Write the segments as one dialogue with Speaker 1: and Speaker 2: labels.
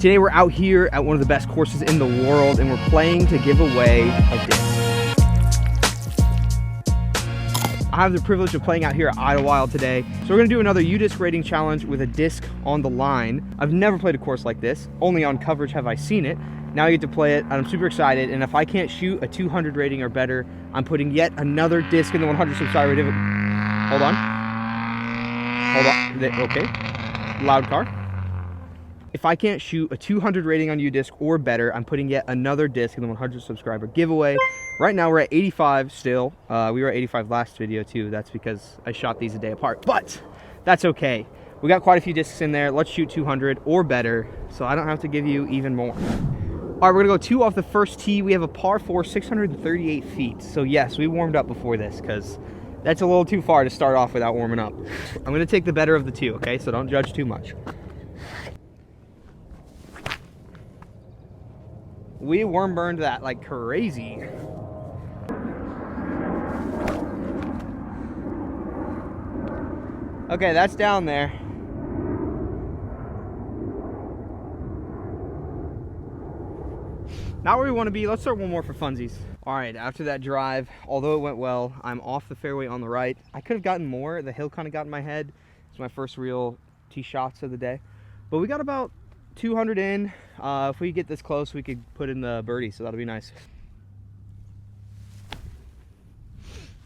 Speaker 1: Today we're out here at one of the best courses in the world and we're playing to give away a disc. I have the privilege of playing out here at Idlewild today. So we're gonna do another U-disc rating challenge with a disc on the line. I've never played a course like this. Only on coverage have I seen it. Now I get to play it and I'm super excited. And if I can't shoot a 200 rating or better, I'm putting yet another disc in the 100 subscriber div. Hold on. Hold on. Okay. Loud car. If I can't shoot a 200 rating on U-disc or better, I'm putting yet another disc in the 100 subscriber giveaway. Right now we're at 85 still. We were at 85 last video too. That's because I shot these a day apart, but that's okay. We got quite a few discs in there. Let's shoot 200 or better so I don't have to give you even more. All right, we're gonna go 2 off the first tee. We have a par 4, 638 feet. So yes, we warmed up before this because that's a little too far to start off without warming up. I'm gonna take the better of the 2, okay? So don't judge too much. We worm burned that like crazy. Okay, that's down there. Not where we want to be. Let's start one more for funsies. All right, after that drive, although it went well, I'm off the fairway on the right. I could have gotten more. The hill kind of got in my head. It's my first real tee shots of the day. But we got about 200 in. If we get this close, we could put in the birdie, so that'll be nice.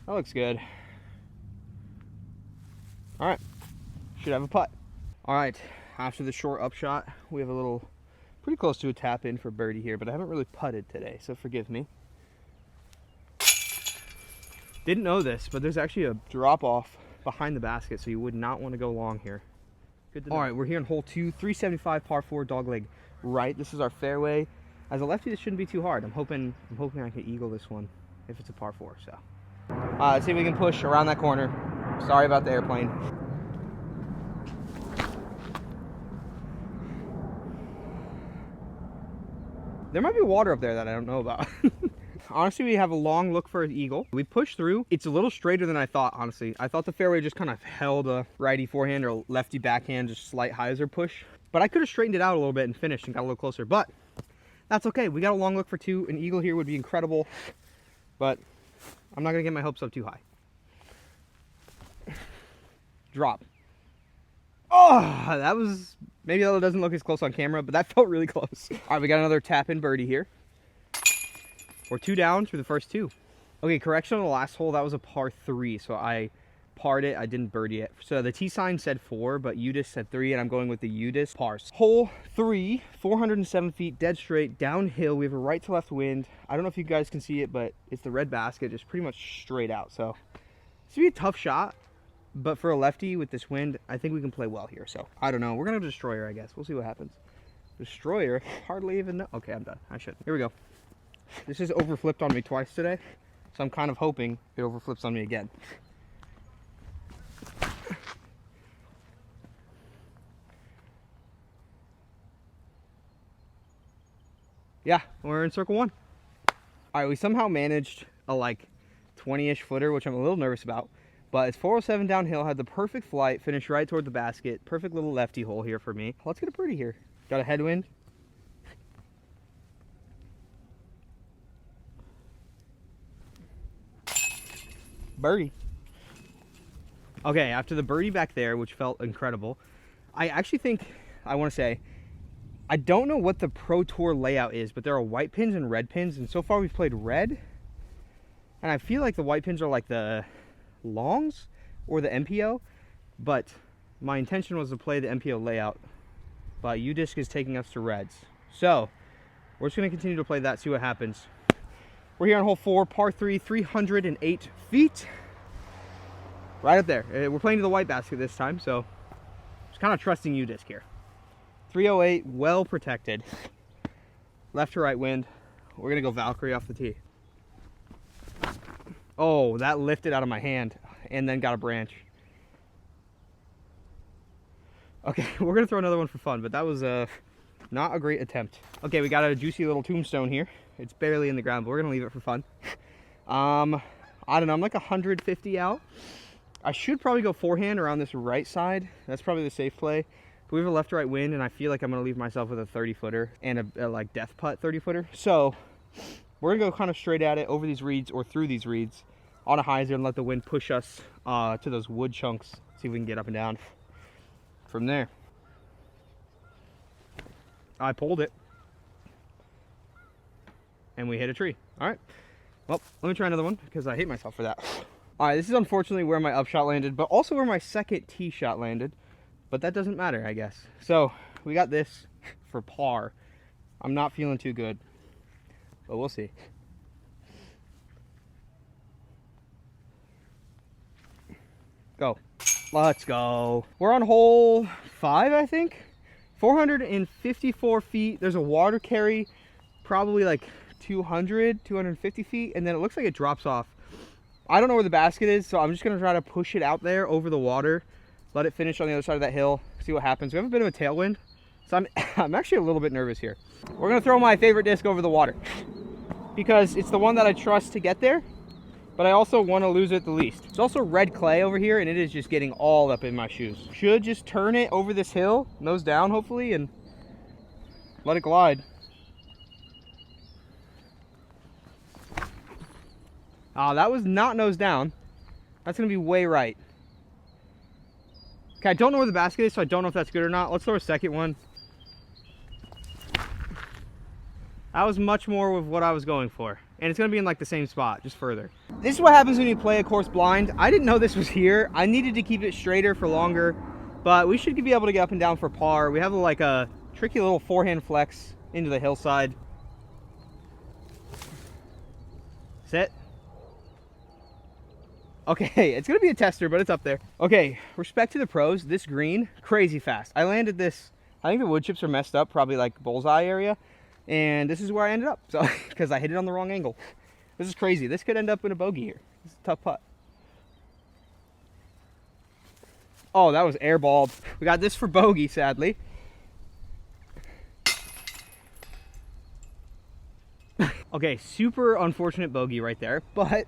Speaker 1: That looks good. All right, should have a putt. All right, after the short upshot, we have a little, pretty close to a tap in for birdie here, but I haven't really putted today, so forgive me. Didn't know this, but there's actually a drop off behind the basket, so you would not want to go long here. Good to know. All right, we're here on hole 2, 375 par 4 dogleg right. This is our fairway. As a lefty, this shouldn't be too hard. I'm hoping I can eagle this one if it's a par 4. So, let's see if we can push around that corner. Sorry about the airplane. There might be water up there that I don't know about. Honestly, we have a long look for an eagle. We pushed through. It's a little straighter than I thought, honestly. I thought the fairway just kind of held a righty forehand or lefty backhand, just slight hyzer push. But I could have straightened it out a little bit and finished and got a little closer. But that's okay. We got a long look for 2. An eagle here would be incredible. But I'm not going to get my hopes up too high. Drop. Oh, that was... Maybe that doesn't look as close on camera, but that felt really close. All right, we got another tap-in birdie here. We're 2 down through the first 2. Okay, correction on the last hole, that was a par 3, so I parred it, I didn't birdie it. So the tee sign said 4, but U-disc said 3, and I'm going with the U-disc pars. Hole 3, 407 feet, dead straight, downhill. We have a right to left wind. I don't know if you guys can see it, but it's the red basket, just pretty much straight out. So it's gonna be a tough shot, but for a lefty with this wind, I think we can play well here. So I don't know, we're gonna destroyer, I guess. We'll see what happens. Destroyer, hardly even know. Okay, I'm done, I shouldn't. Here we go. This has overflipped on me twice today, so I'm kind of hoping it overflips on me again. Yeah, we're in circle 1. All right, we somehow managed a like 20-ish footer, which I'm a little nervous about, but it's 407 downhill, had the perfect flight, finished right toward the basket. Perfect little lefty hole here for me. Let's get a birdie here. Got a headwind. Birdie. Okay, after the birdie back there, which felt incredible, I actually think, I want to say, I don't know what the Pro Tour layout is, but there are white pins and red pins, and so far we've played red, and I feel like the white pins are like the longs or the MPO, but my intention was to play the MPO layout, but U-disc is taking us to reds. So, we're just going to continue to play that, see what happens. We're here on hole 4, par 3, 308 feet. Right up there. We're playing to the white basket this time, so just kind of trusting U-disc here. 308, well protected. Left to right wind. We're going to go Valkyrie off the tee. Oh, that lifted out of my hand and then got a branch. Okay, we're going to throw another one for fun, but that was not a great attempt. Okay, we got a juicy little tombstone here. It's barely in the ground, but we're going to leave it for fun. I don't know, I'm like 150 out. I should probably go forehand around this right side. That's probably the safe play. If we have a left to right wind, and I feel like I'm gonna leave myself with a 30-footer and a like death putt 30-footer. So we're gonna go kind of straight at it over these reeds or through these reeds on a hyzer and let the wind push us to those wood chunks. See if we can get up and down from there. I pulled it and we hit a tree. All right, well, let me try another one because I hate myself for that. All right, this is unfortunately where my upshot landed, but also where my second tee shot landed, but that doesn't matter, I guess. So we got this for par. I'm not feeling too good, but we'll see. Go. Let's go. We're on hole 5, I think. 454 feet. There's a water carry, probably like 250 feet, and then it looks like it drops off. I don't know where the basket is, so I'm just gonna try to push it out there over the water, let it finish on the other side of that hill, see what happens. We have a bit of a tailwind, so I'm actually a little bit nervous here. We're gonna throw my favorite disc over the water because it's the one that I trust to get there, but I also want to lose it the least. It's also red clay over here, and it is just getting all up in my shoes. Should just turn it over this hill, nose down hopefully, and let it glide. Oh, that was not nose down. That's gonna be way right. Okay, I don't know where the basket is, so I don't know if that's good or not. Let's throw a second one. That was much more with what I was going for. And it's gonna be in like the same spot, just further. This is what happens when you play a course blind. I didn't know this was here. I needed to keep it straighter for longer, but we should be able to get up and down for par. We have like a tricky little forehand flex into the hillside. Sit. Okay, it's gonna be a tester, but it's up there. Okay, respect to the pros, this green, crazy fast. I landed this, I think the wood chips are messed up, probably like bullseye area. And this is where I ended up, so because I hit it on the wrong angle. This is crazy. This could end up in a bogey here. This is a tough putt. Oh, that was airballed. We got this for bogey, sadly. Okay, super unfortunate bogey right there, but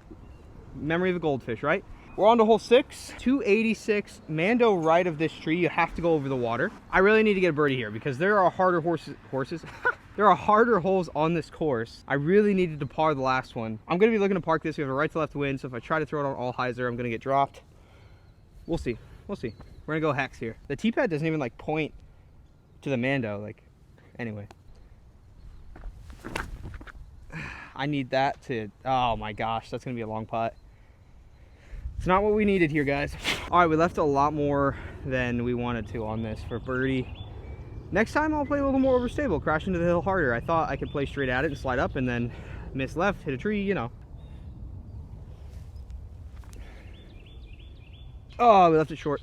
Speaker 1: memory of a goldfish, right? We're on to hole 6, 286, Mando right of this tree. You have to go over the water. I really need to get a birdie here because there are harder horses. There are harder holes on this course. I really needed to par the last one. I'm gonna be looking to park this. We have a right to left wind, so if I try to throw it on all hyzer, I'm gonna get dropped. We'll see, we'll see. We're gonna go hex here. The tee pad doesn't even like point to the Mando, like, anyway. I need that to, oh my gosh, that's gonna be a long putt. It's not what we needed here, guys. All right, we left a lot more than we wanted to on this for birdie. Next time I'll play a little more overstable, crash into the hill harder. I thought I could play straight at it and slide up and then miss left, hit a tree, you know. Oh, we left it short.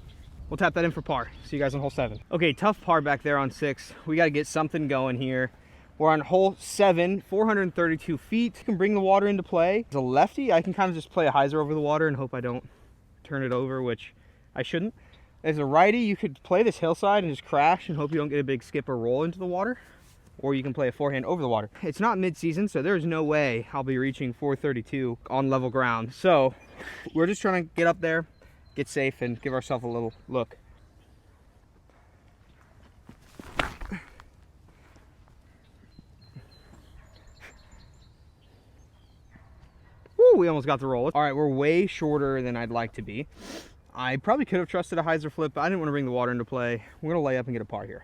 Speaker 1: We'll tap that in for par. See you guys on hole 7. Okay, tough par back there on 6. We got to get something going here. We're on hole 7, 432 feet. You can bring the water into play. As a lefty, I can kind of just play a hyzer over the water and hope I don't turn it over, which I shouldn't. As a righty, you could play this hillside and just crash and hope you don't get a big skip or roll into the water. Or you can play a forehand over the water. It's not mid-season, so there's no way I'll be reaching 432 on level ground. So we're just trying to get up there, get safe, and give ourselves a little look. Woo, we almost got the roll. All right, we're way shorter than I'd like to be. I probably could have trusted a hyzer flip, but I didn't want to bring the water into play. We're gonna lay up and get a par here.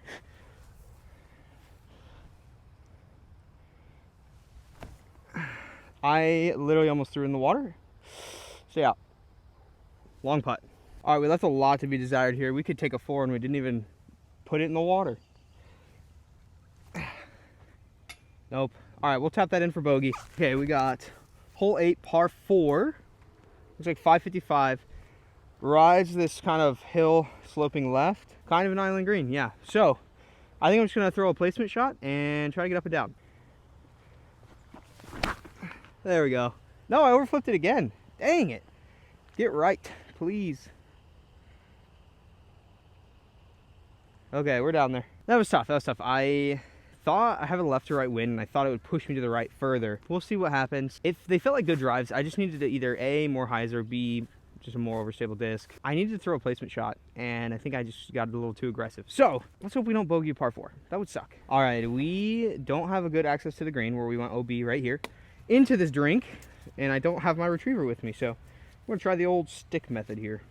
Speaker 1: I literally almost threw in the water. Stay out. Long putt. All right, we left a lot to be desired here. We could take a 4 and we didn't even put it in the water. Nope. All right, we'll tap that in for bogey. Okay, we got hole 8, par 4. Looks like 555. Rides this kind of hill sloping left. Kind of an island green, yeah. So, I think I'm just gonna throw a placement shot and try to get up and down. There we go. No, I overflipped it again. Dang it. Get right, please. Okay, we're down there. That was tough, that was tough. I thought I have a left to right wind and I thought it would push me to the right further. We'll see what happens. If they felt like good drives, I just needed to either A, more hyzer, B, just a more overstable disc. I needed to throw a placement shot, and I think I just got a little too aggressive. So let's hope we don't bogey par 4. That would suck. All right, we don't have a good access to the green where we want OB right here into this drink, and I don't have my retriever with me, so we're gonna try the old stick method here.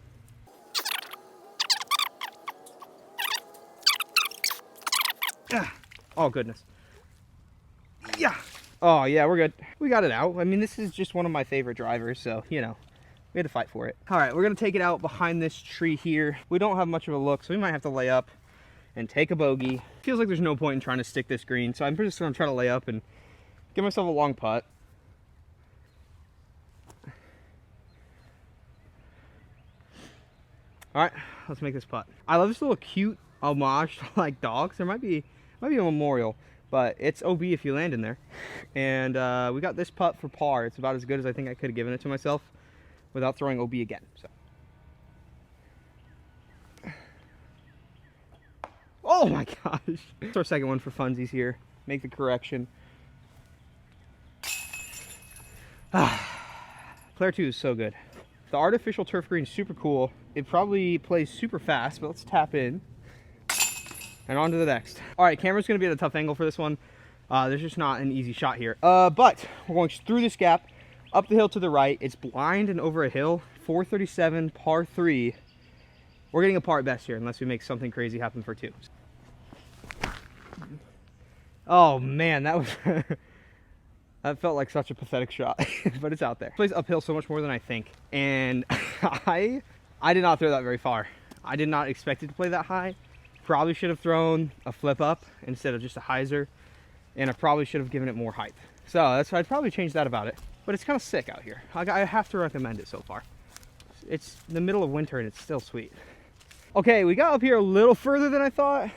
Speaker 1: Oh goodness. Yeah. Oh yeah, we're good. We got it out. I mean, this is just one of my favorite drivers, so you know, we had to fight for it. All right, we're gonna take it out behind this tree here. We don't have much of a look, so we might have to lay up and take a bogey. Feels like there's no point in trying to stick this green, so I'm just gonna try to lay up and give myself a long putt. All right, let's make this putt. I love this little cute homage to like dogs. There might be a memorial, but it's OB if you land in there. And we got this putt for par. It's about as good as I think I could have given it to myself without throwing OB again. So. Oh my gosh. It's our second one for funsies here. Make the correction. Player 2 is so good. The artificial turf green is super cool. It probably plays super fast, but let's tap in. And on to the next. All right, camera's gonna be at a tough angle for this one. There's just not an easy shot here. But we're going through this gap, up the hill to the right. It's blind and over a hill, 437, par 3. We're getting a par at best here, unless we make something crazy happen for 2. Oh man, that was, that felt like such a pathetic shot, but it's out there. It plays uphill so much more than I think. And I did not throw that very far. I did not expect it to play that high. Probably should have thrown a flip up instead of just a hyzer, and I probably should have given it more height. So I'd probably change that about it, but it's kind of sick out here. I have to recommend it so far. It's the middle of winter and it's still sweet. Okay, we got up here a little further than I thought,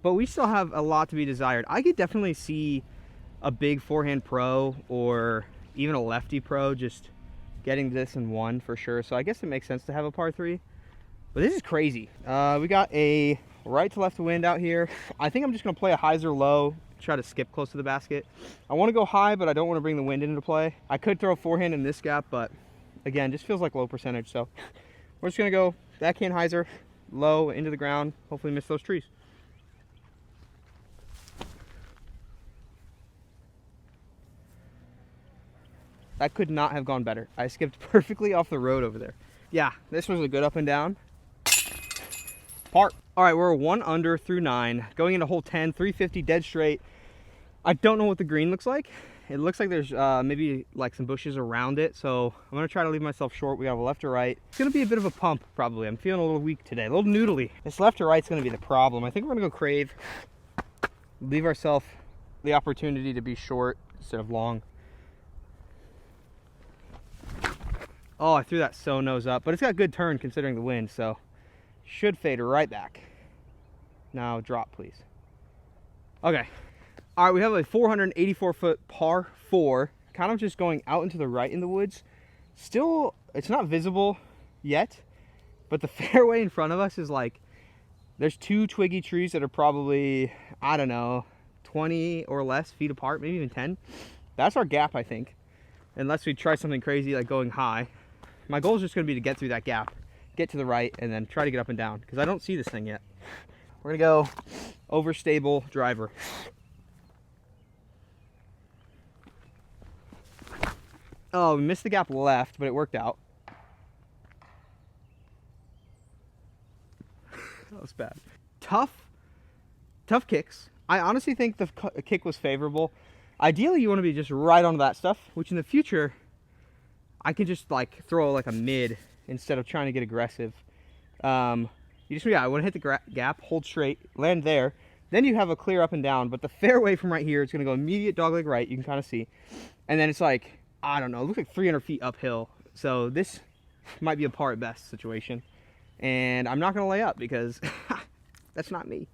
Speaker 1: but we still have a lot to be desired. I could definitely see a big forehand pro or even a lefty pro just getting this in one for sure. So I guess it makes sense to have a par 3, but this is crazy. We got a right to left wind out here. I think I'm just gonna play a hyzer low, try to skip close to the basket. I want to go high, but I don't want to bring the wind into play. I could throw a forehand in this gap, but again, just feels like low percentage. So we're just gonna go backhand hyzer low into the ground, hopefully miss those trees. That could not have gone better. I skipped perfectly off the road over there. Yeah, this was a good up and down. Par. All right, we're 1 under through 9, going into hole 10, 350 dead straight. I don't know what the green looks like. It looks like there's maybe like some bushes around it, so I'm gonna try to leave myself short. We have a left or right. It's gonna be a bit of a pump probably. I'm feeling a little weak today, a little noodly. This left or right's gonna be the problem. I think we're gonna go crave, leave ourselves the opportunity to be short instead of long. Oh, I threw that so nose up, but it's got good turn considering the wind, so should fade right back. Now drop, please. Okay. All right, we have a 484-foot par 4, kind of just going out into the right in the woods. Still, it's not visible yet, but the fairway in front of us is like, there's 2 twiggy trees that are probably, I don't know, 20 or less feet apart, maybe even 10. That's our gap, I think, unless we try something crazy like going high. My goal is just going to be to get through that gap, get to the right, and then try to get up and down, because I don't see this thing yet. We're going to go overstable driver. Oh, we missed the gap left, but it worked out. That was bad. Tough kicks. I honestly think the kick was favorable. Ideally, you want to be just right onto that stuff, which in the future, I can just like throw like a mid instead of trying to get aggressive. You just, yeah, I want to hit the gap, hold straight, land there. Then you have a clear up and down, but the fairway from right here, it's going to go immediate dogleg right, you can kind of see. And then it's like, I don't know, it looks like 300 feet uphill. So this might be a par at best situation. And I'm not going to lay up because that's not me.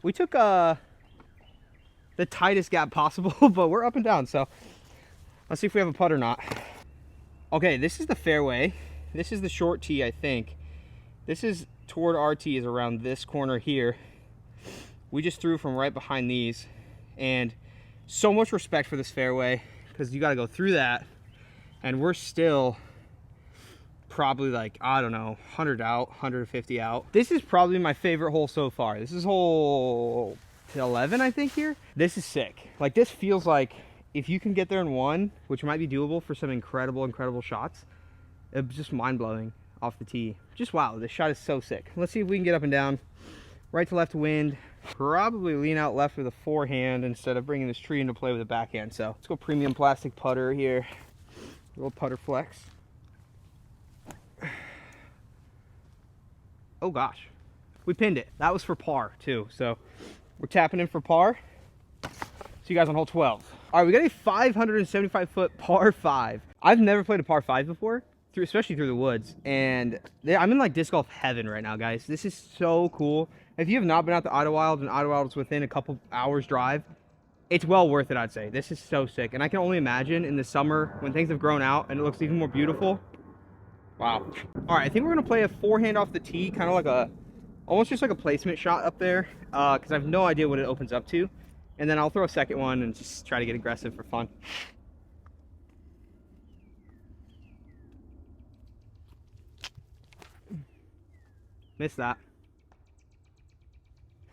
Speaker 1: We took the tightest gap possible, but we're up and down. So let's see if we have a putt or not. Okay, this is the fairway. This is the short tee, I think. This is toward our tee, is around this corner here. We just threw from right behind these, and so much respect for this fairway because you got to go through that And we're still probably like, I don't know, 100 out, 150 out. This is probably my favorite hole so far. This is hole 11, I think, here. This is sick. Like, this feels like if you can get there in one, which might be doable for some incredible shots, it's just mind-blowing off the tee. Just wow, this shot is so sick. Let's see if we can get up and down. Right to left wind. Probably lean out left with a forehand instead of bringing this tree into play with a backhand. So let's go premium plastic putter here. A little putter flex. Oh gosh, we pinned it. That was for par too. So we're tapping in for par. See you guys on hole 12. All right, we got a 575-foot par 5. I've never played a par 5 before, especially through the woods. And I'm in like disc golf heaven right now, guys. This is so cool. If you have not been out to Idlewild, and Idlewild is within a couple hours drive, it's well worth it, I'd say. This is so sick. And I can only imagine in the summer when things have grown out and it looks even more beautiful. Wow. All right, I think we're gonna play a forehand off the tee, kind of like almost just like a placement shot up there, because I have no idea what it opens up to. And then I'll throw a second one and just try to get aggressive for fun. Missed that.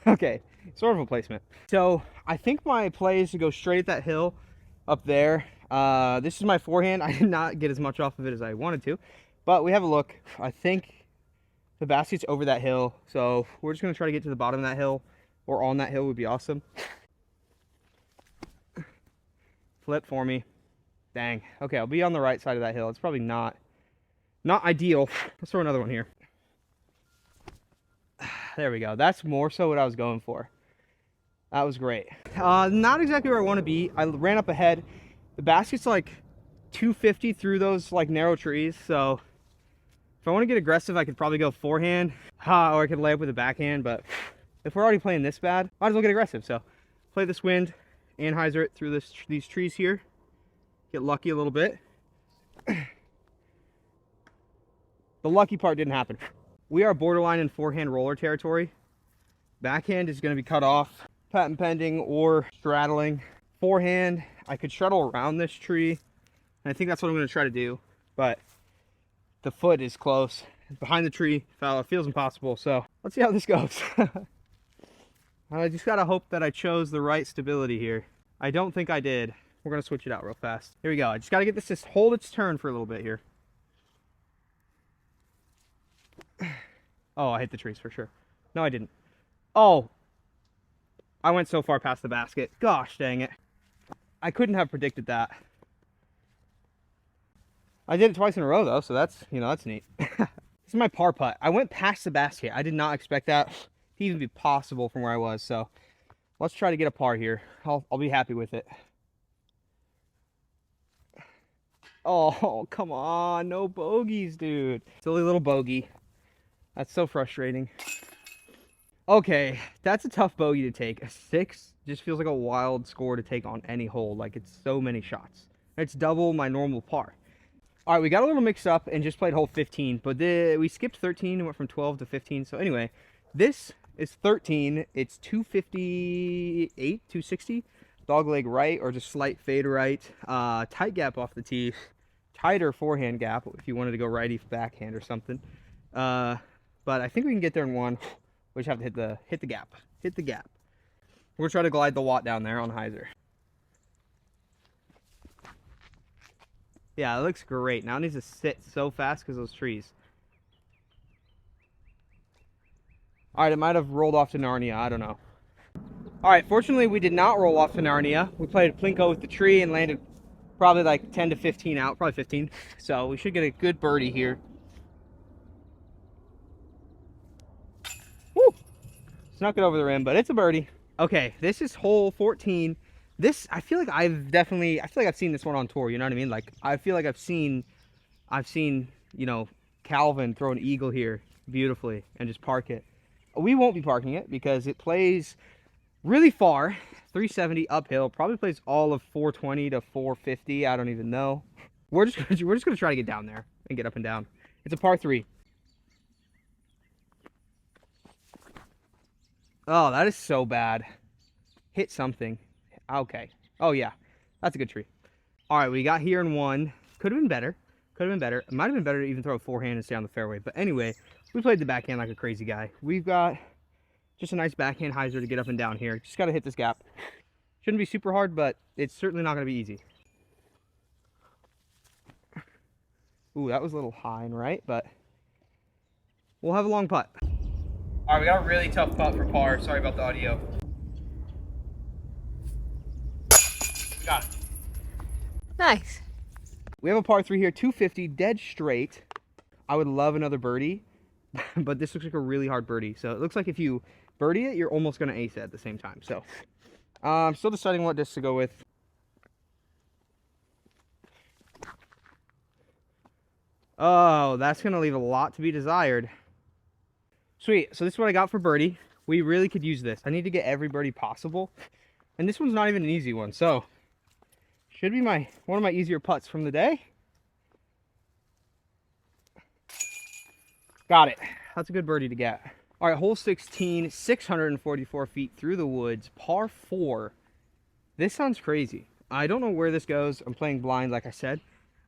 Speaker 1: Okay, sort of a placement. So I think my play is to go straight at that hill up there. This is my forehand. I did not get as much off of it as I wanted to, but we have a look. I think the basket's over that hill, so we're just gonna try to get to the bottom of that hill, or on that hill would be awesome. Flip for me. Dang. Okay, I'll be on the right side of that hill. It's probably not ideal. Let's throw another one here. There we go. That's more so what I was going for. That was great. Not exactly where I want to be. I ran up ahead. The basket's like 250 through those like narrow trees. So if I want to get aggressive, I could probably go forehand, or I could lay up with a backhand. But if we're already playing this bad, might as well get aggressive. So play this wind, Anheuser it through these trees here. Get lucky a little bit. The lucky part didn't happen. We are borderline in forehand roller territory. Backhand is going to be cut off, patent pending or straddling. Forehand, I could straddle around this tree, and I think that's what I'm going to try to do. But the foot is close. Behind the tree, it feels impossible. So let's see how this goes. I just got to hope that I chose the right stability here. I don't think I did. We're going to switch it out real fast. Here we go. I just got to get this to hold its turn for a little bit here. Oh, I hit the trees for sure. No, I didn't. Oh, I went so far past the basket. Gosh dang it. I couldn't have predicted that. I did it twice in a row though, so that's, that's neat. This is my par putt. I went past the basket. I did not expect that to even be possible from where I was. So let's try to get a par here. I'll be happy with it. Oh, come on. No bogeys, dude. Silly little bogey. That's so frustrating. Okay, that's a tough bogey to take. A 6 just feels like a wild score to take on any hole. Like, it's so many shots. It's double my normal par. All right, we got a little mixed up and just played hole 15, but we skipped 13 and went from 12 to 15. So anyway, this is 13. It's 258, 260. Dog leg right or just slight fade right. Tight gap off the tee. Tighter forehand gap if you wanted to go righty backhand or something. But I think we can get there in one. We just have to hit the gap. Hit the gap. We're gonna try to glide the watt down there on hyzer. Yeah, it looks great. Now it needs to sit so fast because those trees. All right, it might have rolled off to Narnia. I don't know. All right, fortunately we did not roll off to Narnia. We played Plinko with the tree and landed probably like 10 to 15 out, probably 15. So we should get a good birdie here. Woo! Snuck it over the rim, but it's a birdie. Okay, this is hole 14. This, I feel like I've seen this one on tour, you know what I mean? Like, I feel like I've seen, Calvin throw an eagle here beautifully and just park it. We won't be parking it because it plays really far, 370 uphill, probably plays all of 420 to 450, I don't even know. We're just gonna try to get down there and get up and down. It's a par 3. Oh, that is so bad. Hit something. Okay. Oh, yeah. That's a good tree. All right, we got here in one. Could have been better. Could have been better. It might have been better to even throw a forehand and stay on the fairway. But anyway, we played the backhand like a crazy guy. We've got just a nice backhand hyzer to get up and down here. Just got to hit this gap. Shouldn't be super hard, but it's certainly not going to be easy. Ooh, that was a little high and right, but we'll have a long putt. All right, we got a really tough putt for par. Sorry about the audio. Got it.
Speaker 2: Nice.
Speaker 1: We have a par 3 here, 250, dead straight. I would love another birdie, but this looks like a really hard birdie. So it looks like if you birdie it, you're almost going to ace it at the same time. So I'm still deciding what disc to go with. Oh, that's going to leave a lot to be desired. Sweet. So this is what I got for birdie. We really could use this. I need to get every birdie possible. And this one's not even an easy one. So should be one of my easier putts from the day. Got it. That's a good birdie to get. All right, hole 16, 644 feet through the woods, par 4. This sounds crazy. I don't know where this goes. I'm playing blind, like I said.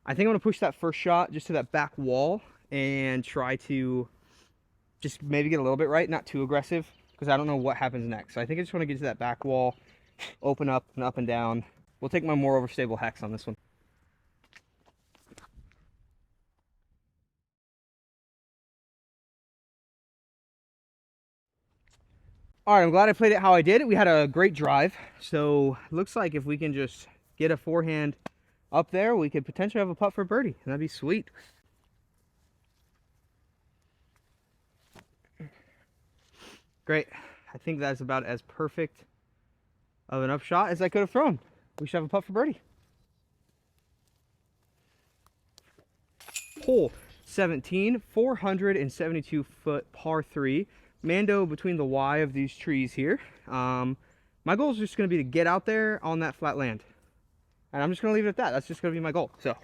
Speaker 1: I think I'm going to push that first shot just to that back wall and try to just maybe get a little bit right, not too aggressive, because I don't know what happens next. So I think I just want to get to that back wall, open up and down. We'll take my more overstable hex on this one. All right, I'm glad I played it how I did. We had a great drive. So looks like if we can just get a forehand up there, we could potentially have a putt for birdie. That'd be sweet. Great. I think that's about as perfect of an upshot as I could have thrown. We should have a putt for birdie. Hole 17, 472 foot par 3. Mando between the Y of these trees here. My goal is just going to be to get out there on that flat land. And I'm just going to leave it at that. That's just going to be my goal. So,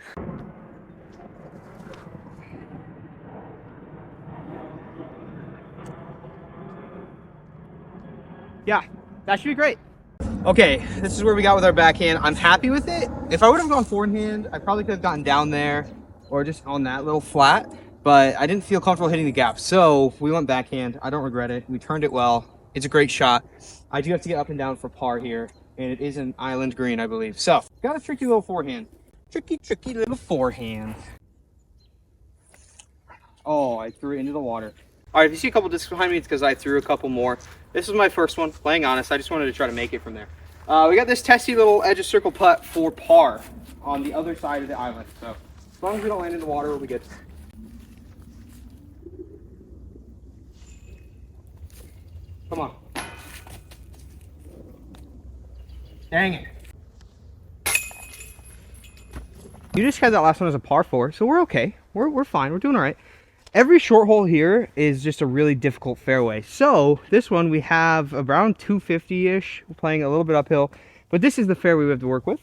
Speaker 1: yeah, that should be great. Okay, this is where we got with our backhand. I'm happy with it. If I would have gone forehand, I probably could have gotten down there or just on that little flat, but I didn't feel comfortable hitting the gap. So we went backhand. I don't regret it. We turned it well. It's a great shot. I do have to get up and down for par here, and it is an island green, I believe. So got a tricky little forehand. Tricky little forehand. Oh, I threw it into the water. All right, if you see a couple discs behind me, it's because I threw a couple more. This was my first one, playing honest. I just wanted to try to make it from there. We got this testy little edge of circle putt for par on the other side of the island. So as long as we don't land in the water, we'll be good. Come on. Dang it. You just had that last one as a par 4, so we're okay. We're fine. We're doing all right. Every short hole here is just a really difficult fairway. So this one we have around 250-ish, playing a little bit uphill. But this is the fairway we have to work with.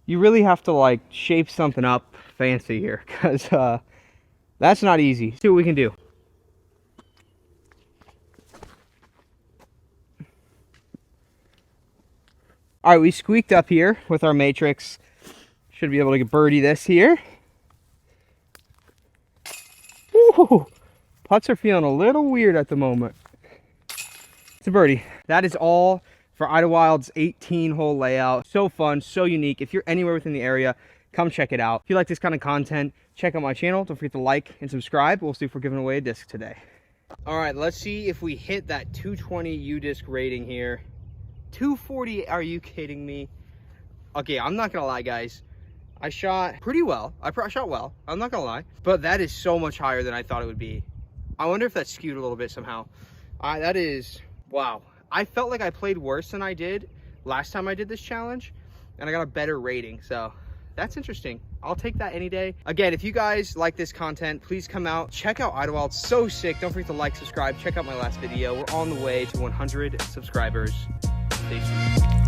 Speaker 1: You really have to like shape something up fancy here, because that's not easy. See what we can do. All right, we squeaked up here with our matrix. Should be able to get birdie this here. Ooh, putts are feeling a little weird at the moment. It's a birdie. That is all for Idlewild's 18-hole layout. So fun, so unique. If you're anywhere within the area, come check it out. If you like this kind of content, check out my channel. Don't forget to like and subscribe. We'll see if we're giving away a disc today. All right, let's see if we hit that 220 U-disc rating here. 240, are you kidding me? Okay, I'm not gonna lie, guys. I shot pretty well. I shot well, I'm not gonna lie. But that is so much higher than I thought it would be. I wonder if that skewed a little bit somehow. That is, wow. I felt like I played worse than I did last time I did this challenge, and I got a better rating, so that's interesting. I'll take that any day. Again, if you guys like this content, please come out, check out Idlewild. It's so sick. Don't forget to like, subscribe, check out my last video. We're on the way to 100 subscribers. Stay tuned.